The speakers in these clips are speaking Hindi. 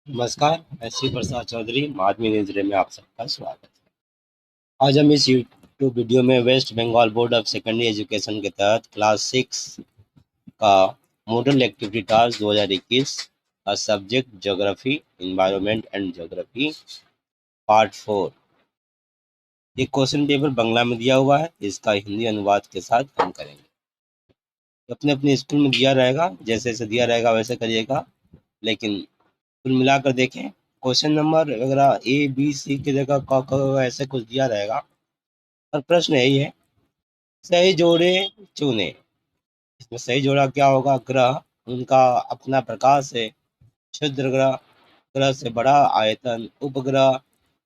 नमस्कार, मैं श्री प्रसाद चौधरी माधवी नजरे में आप सबका स्वागत है। आज हम इस यूट्यूब वीडियो में West Bengal board of secondary education के तहत क्लास 6 का मॉडल एक्टिविटी टास्क 2021 का subject geography, environment and geography part 4। ये क्वेश्चन पेपर बांग्ला में दिया हुआ है, इसका हिंदी अनुवाद के साथ हम करेंगे। अपने अपने स्कूल में दिया रहेगा, जैसे जैसे दिया रहेगा वैसे करिएगा, लेकिन कुल मिलाकर देखें क्वेश्चन नंबर वगैरह ए बी सी की जगह क ख ऐसे कुछ दिया रहेगा और प्रश्न यही है, सही जोड़े चुने। इसमें सही जोड़ा क्या होगा? ग्रह, उनका अपना प्रकाश है, क्षुद्र ग्रह, ग्रह से बड़ा आयतन, उपग्रह,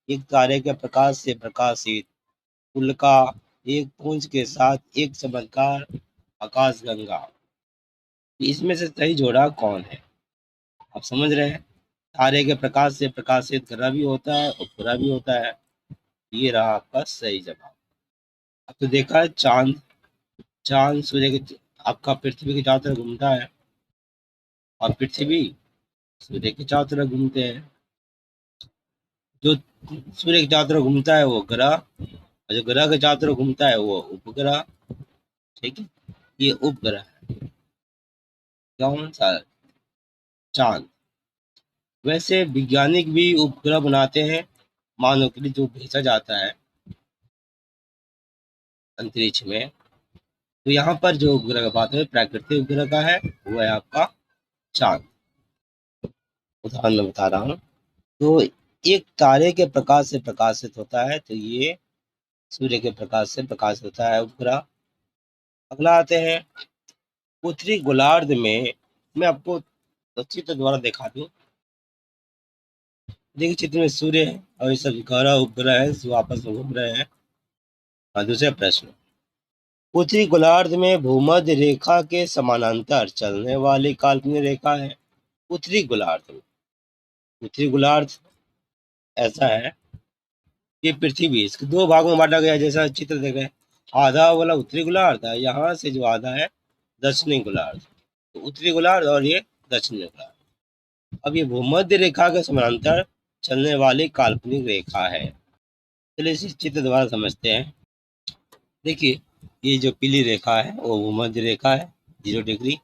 एक तारे के प्रकाश से प्रकाशित, उल्का, एक पुंज के साथ एक चमत्कार, आकाशगंगा। इसमें से सही जोड़ा कौन है? आप समझ रहे हैं, तारे के प्रकाश से प्रकाशित ग्रह भी होता है, उपग्रह भी होता है। ये रहा आपका सही जवाब। अब तो देखा है चांद, चांद सूर्य के आपका पृथ्वी के चारों तरफ घूमता है और पृथ्वी सूर्य के चारों तरफ घूमते हैं। जो सूर्य के चारों तरफ घूमता है वो ग्रह, और जो ग्रह के चारों तरफ घूमता है वो उपग्रह। ठीक है, ये उपग्रह है। कौन सा? चांद। वैसे वैज्ञानिक भी उपग्रह बनाते हैं, मानव के लिए जो भेजा जाता है अंतरिक्ष में। तो यहाँ पर जो उपग्रह का बात है प्राकृतिक उपग्रह का है, वो है आपका चांद। उदाहरण में बता रहा हूँ। तो एक तारे के प्रकाश से प्रकाशित होता है, तो ये सूर्य के प्रकाश से प्रकाशित होता है उपग्रह। अगला आते हैं उत्तरी गोलार्ध में। मैं आपको चित्र द्वारा दिखा दूं। देखिए चित्र में सूर्य है और ये सब ग्रह उपग्रह है जो आपस में घूम रहे हैं। दूसरा प्रश्न, उत्तरी गोलार्ध में भूमध्य रेखा के समानांतर चलने वाली काल्पनिक रेखा है। उत्तरी गोलार्ध में, उत्तरी गोलार्ध ऐसा है, ये पृथ्वी इसके दो भागों में बांटा गया है, जैसा चित्र देख रहे हैं। आधा वाला उत्तरी गोलार्ध है, यहाँ से जो आधा है दक्षिणी गोलार्ध। तो उत्तरी गोलार्ध और ये दक्षिणी गोलार्ध। अब ये भूमध्य रेखा के समानांतर चलने वाली काल्पनिक रेखा है। चलिए इस चित्र द्वारा समझते हैं। देखिए ये जो पीली रेखा है वो भूमध्य रेखा है 0 डिग्री।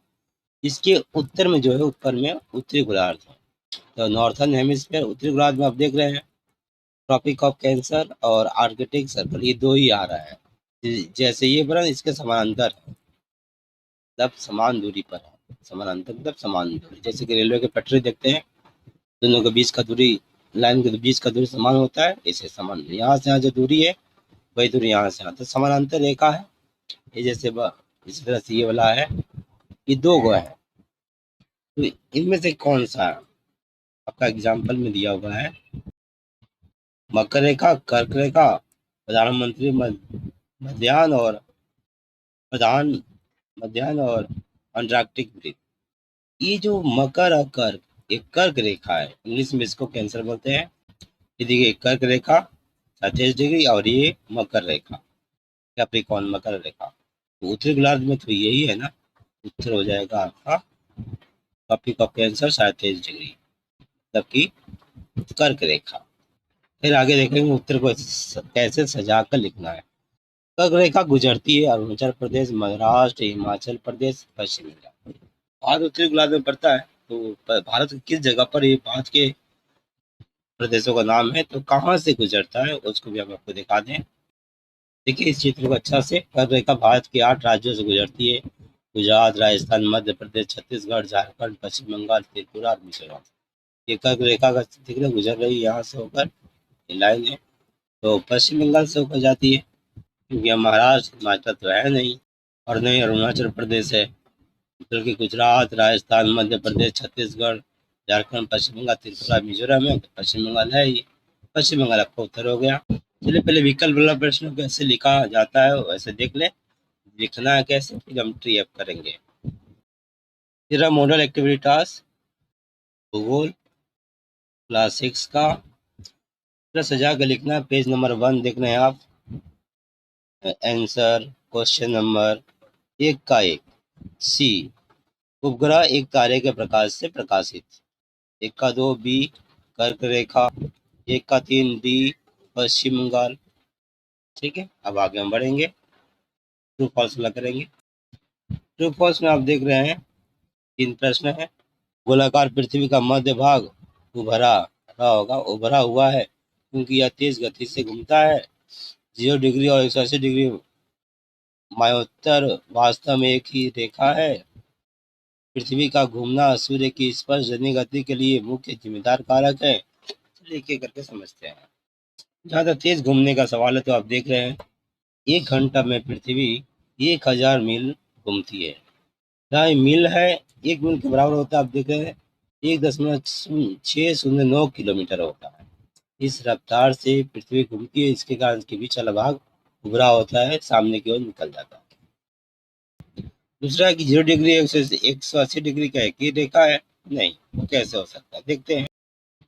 इसके उत्तर में जो है ऊपर में उत्तरी गोलार्ध है। तो नॉर्थर्न हेमिस्फीयर उत्तरी गोलार्ध में आप देख रहे हैं ट्रॉपिक ऑफ कैंसर और आर्कटिक सर्कल, ये दो ही आ रहा है। जैसे ये बना इसके समानांतर है, मतलब समान दूरी पर है। समानांतर मतलब समान दूरी, जैसे कि रेलवे के पटरी देखते हैं, दोनों के बीच का दूरी, लाइन के बीच का दूरी समान होता है, इसे समान यहाँ से यहाँ जो दूरी है वही दूरी यहाँ से यहाँ, तो समानांतर रेखा है ये। जैसे इसी तरह से ये वाला है, ये दो गो है। तो इनमें से कौन सा है? आपका एग्जाम्पल में दिया हुआ है मकर रेखा, कर्क रेखा, प्रधानमंत्री मध्यान्ह और प्रधान मध्यान्ह और अंटार्कटिक वृत्त। ये जो मकर और कर्क, एक कर्क रेखा है, इंग्लिश में इसको कैंसर बोलते हैं। ये देखिए कर्क रेखा 37 डिग्री और ये मकर रेखा कैप्रिकॉर्न मकर रेखा। तो उत्तरी गोलार्ध में तो यही है ना, उत्तर हो जाएगा आपका ट्रॉपिक ऑफ कैंसर 37 डिग्री, जबकि कर्क रेखा। फिर आगे देखेंगे उत्तर को कैसे सजा कर लिखना है। कर्क रेखा गुजरती है अरुणाचल प्रदेश, महाराष्ट्र, हिमाचल प्रदेश, पश्चिम बंगाल। भारत उत्तरी गोलार्ध में पड़ता है, तो भारत की किस जगह पर ये भारत के प्रदेशों का नाम है, तो कहाँ से गुजरता है उसको भी हम आपको दिखा दें। देखिए इस चित्र को अच्छा से, कर्क रेखा भारत के 8 राज्यों से गुजरती है, गुजरात, राजस्थान, मध्य प्रदेश, छत्तीसगढ़, झारखंड, पश्चिम बंगाल, त्रिपुरा और मिजोरम। ये कर्क रेखा का दिख रहा गुजर रही है यहाँ से होकर, ये लाइन है। तो पश्चिम बंगाल से होकर जाती है, क्योंकि यहाँ महाराष्ट्र, हिमाचल तो है नहीं, और नहीं अरुणाचल प्रदेश है, बल्कि गुजरात, राजस्थान, मध्य प्रदेश, छत्तीसगढ़, झारखंड, पश्चिम बंगाल, त्रिपुरा, मिजोरम है, तो पश्चिम बंगाल है ही। पश्चिम बंगाल आपका उत्तर हो गया। चलिए पहले विकल्प वाला प्रश्न कैसे लिखा जाता है वैसे देख ले। लिखना है कैसे, फिर हम ट्री अप करेंगे। फिर मॉडल एक्टिविटी टास्क भूगोल क्लास 6 का पूरा सजा कर लिखना। पेज नंबर 1 देख रहे हैं आप। आंसर क्वेश्चन नंबर 1 का 1, सी, उपग्रह एक तारे के प्रकाश से प्रकाशित। 1 का 2, बी, कर्क रेखा, 1 का 3 डी पश्चिम बंगाल। ठीक है, अब आगे हम बढ़ेंगे, ट्रू फॉल्स वाला करेंगे। ट्रू फॉल्स में आप देख रहे हैं 3 प्रश्न है। गोलाकार पृथ्वी का मध्य भाग उभरा रहा होगा, उभरा हुआ है क्योंकि यह तेज गति से घूमता है। 0 डिग्री और 180 डिग्री मायोत्तर वास्तव में एक ही रेखा है। पृथ्वी का घूमना सूर्य की स्पर्शजन्य गति के लिए मुख्य जिम्मेदार कारक है। चलिए एक करके समझते हैं। जहाँ तक तेज घूमने का सवाल है तो आप देख रहे हैं 1 घंटा में पृथ्वी 1000 मील घूमती है। जहाँ मील है 1 मील के बराबर होता है, आप देख रहे हैं 1.609 किलोमीटर होता है। इस रफ्तार से पृथ्वी घूमती है, इसके कारण इसके बीच वाला भाग उभरा होता है, सामने की ओर निकल जाता है। दूसरा कि 0 डिग्री 180 डिग्री का एक ही रेखा है, नहीं, वो कैसे हो सकता है देखते हैं।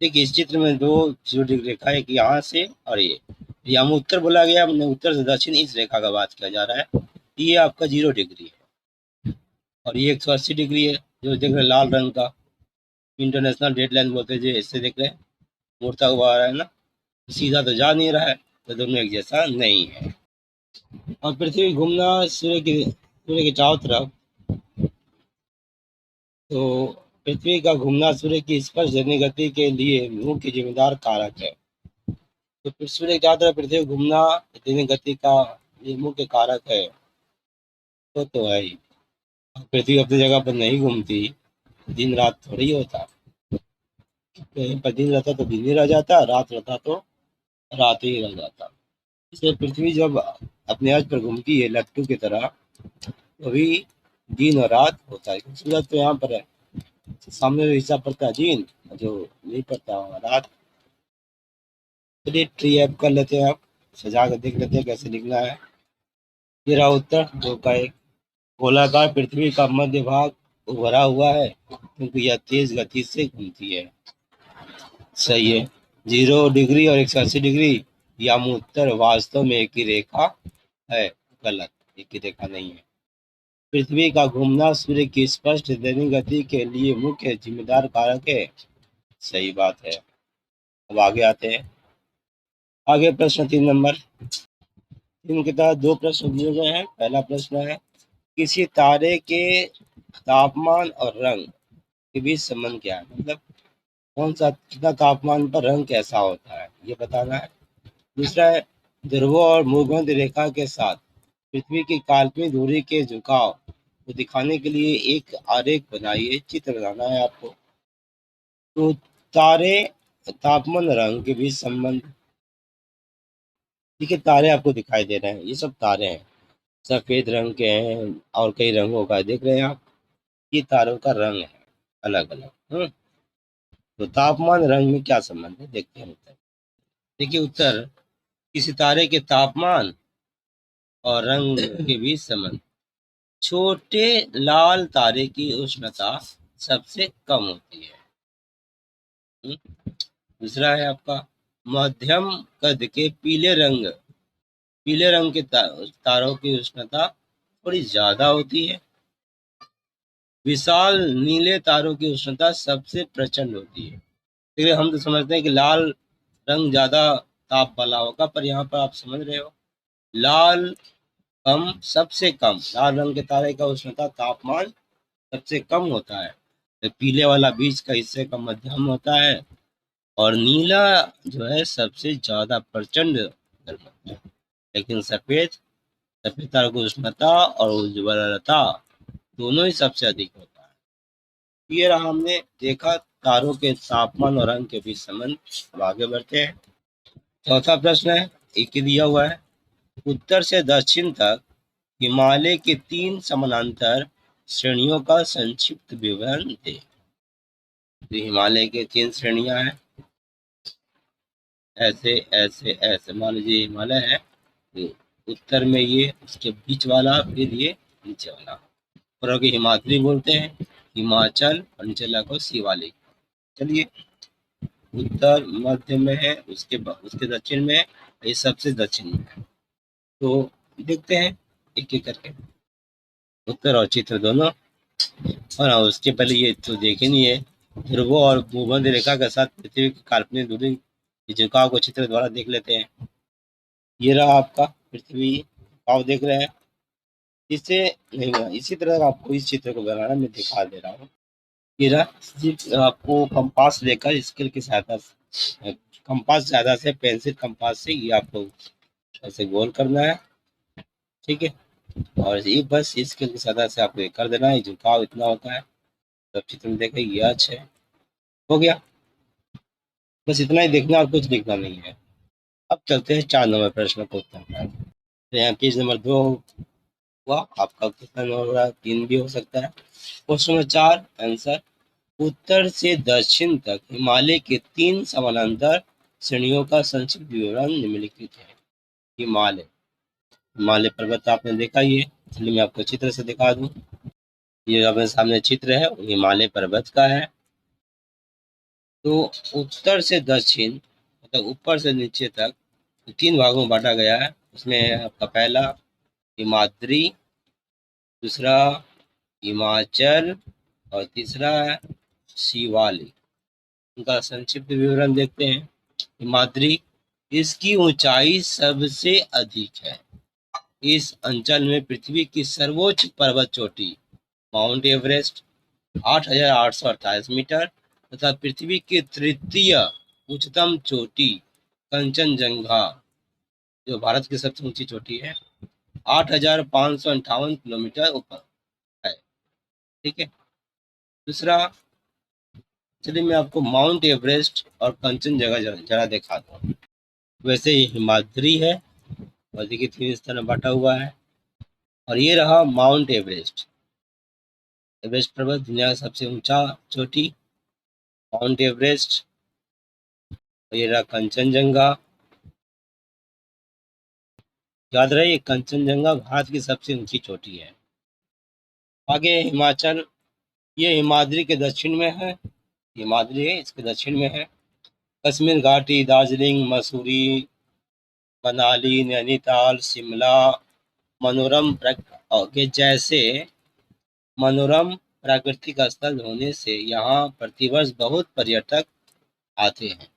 देखिए इस चित्र में 2 0 डिग्री रेखा है, एक यहाँ से और ये यहाँ उत्तर बोला गया, हमने उत्तर से दक्षिण इस रेखा का बात किया जा रहा है। ये आपका 0 डिग्री है और ये 180 डिग्री है, जो देख रहे हैं लाल रंग का इंटरनेशनल डेड लाइन बोलते हैं, जो इससे देख रहे हैं मुड़ता हुआ आ रहा है ना, सीधा तो जा नहीं रहा है, तो दोनों एक जैसा नहीं है। और पृथ्वी घूमना सूर्य के चारों तरफ, तो पृथ्वी का घूमना सूर्य की स्पर्शजन्य गति के लिए मुख्य जिम्मेदार कारक है। तो फिर सूर्य के चारों तरफ पृथ्वी घूमना जन्य गति का ये मुख्य कारक है, तो है ही। पृथ्वी अपनी जगह पर नहीं घूमती, दिन रात थोड़ी होता, कहीं पर दिन रहता तो दिन ही रह जाता, रात रहता तो रात ही रह जाता। इसलिए पृथ्वी जब अपने अर्थ पर घूमती है लट्टू की तरह, तभी दिन और रात होता है। सूरज तो यहाँ पर है, सामने जो हिस्सा पड़ता है दिन, जो नहीं पड़ता वहाँ रात। चलिए ट्री ऐप कर लेते हैं, आप सजा कर देख लेते हैं कैसे लिखना है। ये रहा उत्तर 2 का 1। गोलाकार पृथ्वी का मध्य भाग उभरा हुआ है क्योंकि यह तेज गति से घूमती है, सही है। 0 डिग्री और 180 डिग्री याम उत्तर वास्तव में एक ही रेखा है, गलत, एक ही रेखा नहीं है। पृथ्वी का घूमना सूर्य की स्पष्ट दैनिक गति के लिए मुख्य जिम्मेदार कारक है, सही बात है। अब आगे आते हैं, आगे प्रश्न 3 नंबर। 3 के तहत 2 प्रश्न दिए गए हैं। पहला प्रश्न है किसी तारे के तापमान और रंग के बीच संबंध क्या है, मतलब कौन सा कितना तापमान पर रंग कैसा होता है, ये बताना है। दूसरा है ध्रुवों और भूमध्य रेखा के साथ पृथ्वी की काल्पनिक दूरी के झुकाव को दिखाने के लिए एक आरेख बनाइए, चित्र बनाना है आपको। तो तारे तापमान रंग के बीच संबंध, देखिए तारे आपको दिखाई दे रहे हैं, ये सब तारे हैं, सफेद रंग के हैं और कई रंगों का, देख रहे हैं आप, ये तारों का रंग है अलग अलग। तो तापमान रंग में क्या संबंध है देखते हैं उत्तर। देखिए उत्तर किसी तारे के तापमान और रंग के बीच संबंध, छोटे लाल तारे की उष्णता सबसे कम होती है। दूसरा है आपका मध्यम कद के पीले रंग के तारों की उष्णता थोड़ी ज्यादा होती है। विशाल नीले तारों की उष्णता सबसे प्रचंड होती है। देखिए हम तो समझते हैं कि लाल रंग ज्यादा ताप वाला होगा, पर यहाँ पर आप समझ रहे हो लाल कम, सबसे कम, लाल रंग के तारे का उष्णता तापमान सबसे कम होता है। तो पीले वाला बीच का हिस्से का मध्यम होता है और नीला जो है सबसे ज्यादा प्रचंड गर्म होता है। लेकिन सफेद तारों की उष्णता और उज्ज्वलता दोनों ही सबसे अधिक होता है। ये रहा हमने देखा तारों के तापमान और रंग के बीच संबंध। अब आगे बढ़ते हैं। चौथा प्रश्न है, एक ही दिया हुआ है, उत्तर से दक्षिण तक हिमालय के 3 समानांतर श्रेणियों का संक्षिप्त विवरण दे। तो हिमालय के 3 श्रेणियां हैं, ऐसे ऐसे ऐसे, मान लीजिए हिमालय है, तो उत्तर में ये, उसके बीच वाला, फिर ये नीचे वाला, पूरा को हिमाद्री बोलते हैं, हिमाचल, और नीचे को शिवालिक। चलिए उत्तर मध्य में है, उसके दक्षिण में है, ये सबसे दक्षिण में है। तो देखते हैं एक एक करके उत्तर और चित्र दोनों। और उसके पहले ये तो देखे नहीं है ध्रुवों और भूमध्य रेखा के साथ पृथ्वी की काल्पनिक दूरी के झुकाव को चित्र द्वारा देख लेते हैं। ये रहा आपका पृथ्वी झुकाव देख रहे हैं। इससे नहीं हुआ, इसी तरह आपको इस चित्र को बनाना मैं दिखा दे रहा हूँ। ये रहा, आपको कंपास लेकर स्केल की सहायता से, कंपास ज़्यादा से पेंसिल कंपास से ये आपको ऐसे गोल करना है, ठीक है। और ये बस स्केल की सहायता से आपको ये कर देना है, झुकाव इतना होता है। तब चित्र में देखें ये अच्छा है, हो गया। बस इतना ही देखना और कुछ लिखना नहीं है। अब चलते हैं 4 नंबर प्रश्न को उत्तर पर। तो यहाँ पेज नंबर 2 हुआ आपका, कितना नंबर हो रहा है? 3 भी हो सकता है। क्वेश्चन नंबर 4 आंसर, उत्तर से दक्षिण तक हिमालय के 3 समानांतर श्रेणियों का संक्षिप्त विवरण निम्नलिखित है। हिमालय, हिमालय पर्वत आपने देखा ही है, इसलिए मैं आपको चित्र से दिखा दूं। ये अपने सामने चित्र है, हिमालय पर्वत का है। तो उत्तर से दक्षिण मतलब ऊपर से नीचे तक 3 भागों में बांटा गया है। उसमें आपका पहला हिमाद्री, दूसरा हिमाचल और तीसरा है शिवालिक। उनका संक्षिप्त विवरण देखते हैं। हिमाद्री, इसकी ऊंचाई सबसे अधिक है। इस अंचल में पृथ्वी की सर्वोच्च पर्वत चोटी माउंट एवरेस्ट 8,848 मीटर तथा पृथ्वी की तृतीय उच्चतम चोटी कंचनजंगा, जो भारत की सबसे ऊंची चोटी है, 8,558 किलोमीटर ऊपर है, ठीक है। दूसरा, चलिए मैं आपको माउंट एवरेस्ट और कंचनजंगा जरा दिखाता हूँ। वैसे ही हिमाद्री है और देखिए 3 स्थान में बांटा हुआ है। और ये रहा माउंट एवरेस्ट। एवरेस्ट पर्वत दुनिया का सबसे ऊंचा चोटी माउंट एवरेस्ट। और ये रहा कंचनजंगा। याद रहे कंचनजंगा भारत की सबसे ऊंची चोटी है। आगे हिमाचल, ये हिमाद्री के दक्षिण में है। हिमाद्री है, इसके दक्षिण में है। कश्मीर घाटी, दार्जिलिंग, मसूरी, मनाली, नैनीताल, शिमला मनोरम के जैसे मनोरम प्राकृतिक स्थल होने से यहाँ प्रतिवर्ष बहुत पर्यटक आते हैं।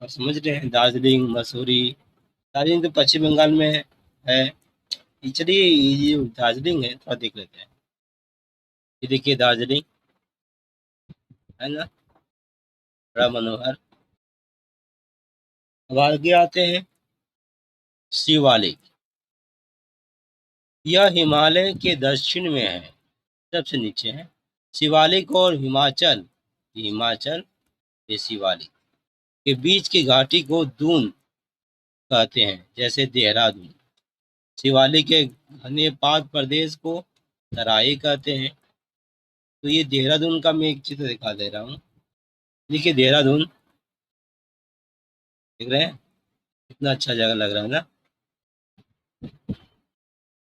और समझ रहे हैं, दार्जिलिंग, मसूरी, दार्जिलिंग तो पश्चिम बंगाल में है। चलिए ये दार्जिलिंग है, थोड़ा देख लेते हैं। ये देखिए दार्जिलिंग है ना, बड़ा मनोहर। अब आगे आते हैं शिवालिक। यह हिमालय के दक्षिण में है, सबसे नीचे है। शिवालिक और हिमाचल, हिमाचल ये शिवालिक के बीच की घाटी को दून कहते हैं, जैसे देहरादून। शिवालिक के घने पाद प्रदेश को तराई कहते हैं। तो ये देहरादून का मैं एक चित्र दिखा दे रहा हूँ। देखिए देहरादून, देख रहे हैं कितना अच्छा जगह लग रहा है ना।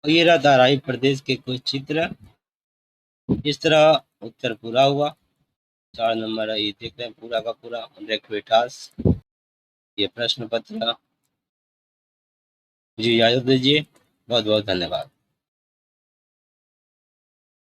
और ये रहा तराई प्रदेश के कुछ चित्र। इस तरह उत्तर पूरा हुआ। 4 नंबर है, ये देख रहे हैं पूरा का पूरा 100 ये प्रश्न पत्र। मुझे इजाजत दीजिए, बहुत बहुत धन्यवाद।